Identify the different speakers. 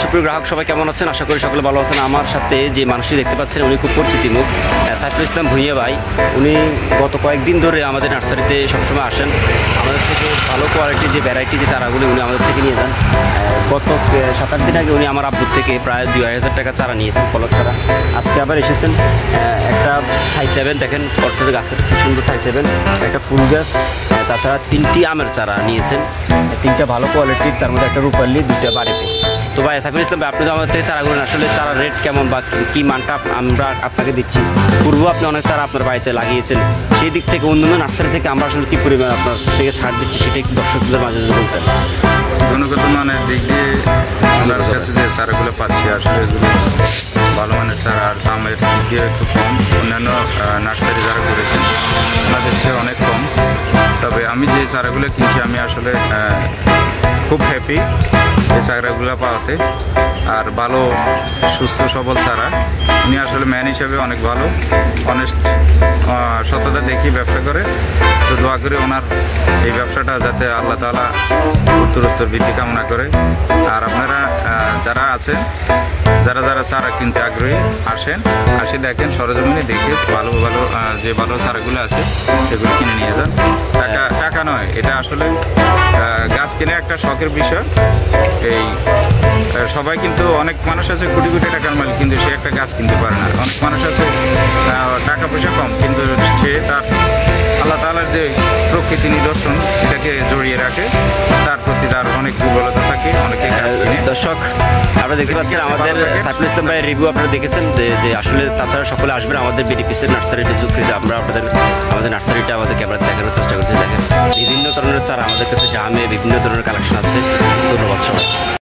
Speaker 1: সুপ্রিয় গ্রাহক সবাই কেমন আছেন? আশা করি সকলে ভালো আছেন। আমার সাথে যে মানুষটি দেখতে পাচ্ছেন উনি খুব পরিচিত মুখ, সাইফুল ইসলাম ভুঁইয়া ভাই। উনি গত কয়েকদিন ধরে আমাদের নার্সারিতে সবসময় আসেন। আমাদের থেকে ভালো কোয়ালিটির যে ভ্যারাইটি যে চারাগুলি উনি আমাদের থেকে নিয়ে যান। গত 7-8 দিন আগে উনি আমার আব্বুর থেকে প্রায় 2000 টাকা চারা নিয়েছেন, ফলক চারা। আজকে আবার এসেছেন একটা থাই 7, দেখেন অর্থাৎ গাছের খুব সুন্দর থাই 7, একটা ফুল গাছ, তাছাড়া 3টি আমের চারা নিয়েছেন, 3টা ভালো কোয়ালিটির, তার মধ্যে একটা রূপালি, 2টা বাড়িতে। তো ভাই সাইফুল ইসলাম ভাই, আপনি তো আমাদের থেকে চারাগুলো আসলে চারা রেট কেমন বা কী মানটা আমরা আপনাকে দিচ্ছি? পূর্ব আপনি অনেক চারা আপনার বাড়িতে লাগিয়েছেন, সেই দিক থেকে অন্যান্য নার্সারি থেকে আমরা আসলে কী পরিমাণ আপনার থেকে ছাড় দিচ্ছি সেটা একটু দর্শকদের মাঝে যদি বলতেন।
Speaker 2: গুণগত মানের দিক দিয়ে আপনার কাছে যে চারাগুলো পাচ্ছি আসলে এগুলো ভালো মানের চারা, আর দামের দিক দিয়ে একটু কম। অন্যান্য নার্সারি যারা করেছেন ওনাদের চেয়ে অনেক কম। তবে আমি যে চারাগুলো কিনছি আমি আসলে খুব হ্যাপি এই চারাগুলো পাওয়াতে। আর ভালো সুস্থ সবল চারা, উনি আসলে ম্যান হিসাবে অনেক ভালো, অনেস্ট, সততা দেখি ব্যবসা করে। তো দোয়া করে ওনার এই ব্যবসাটা যাতে আল্লাহ তাআলা উত্তরোত্তর বৃদ্ধি কামনা করে। আর আপনারা যারা আছেন, যারা চারা কিনতে আগ্রহী, আসে দেখেন, সরজমিনে দেখে ভালো যে ভালো চারাগুলো আছে সেগুলো কিনে নিয়ে যান। টাকা নয়, এটা আসলে গাছ কিনে একটা শখের বিষয়। এই সবাই কিন্তু, অনেক মানুষ আছে কোটি কোটি টাকার মালিক, কিন্তু সে একটা গাছ কিনতে পারে না। অনেক মানুষ আছে টাকা পয়সা কম, কিন্তু সে তার আল্লাহ তাআলার যে প্রকৃতি নিদর্শন এটাকে জড়িয়ে রাখে, তার প্রতি তার অনেক দুর্বলতা থাকে, অনেকে গাছ কিনে।
Speaker 1: দর্শক আপনারা দেখতে পাচ্ছেন আমাদের সাইফুল ইসলাম ভাইয়ের রিভিউ আপনারা দেখেছেন যে আসলে তাছাড়া সকলে আসবেন আমাদের বিডিপিসের নার্সারি ফেসবুক পেজে। আমরা আমাদের নার্সারিটা আমাদের ক্যামেরাতে দেখানোর চেষ্টা করছি। দেখেন বিভিন্ন ধরনের চারা আমাদের কাছে জামে বিভিন্ন ধরনের কালেকশন আছে। ধন্যবাদ সবাই।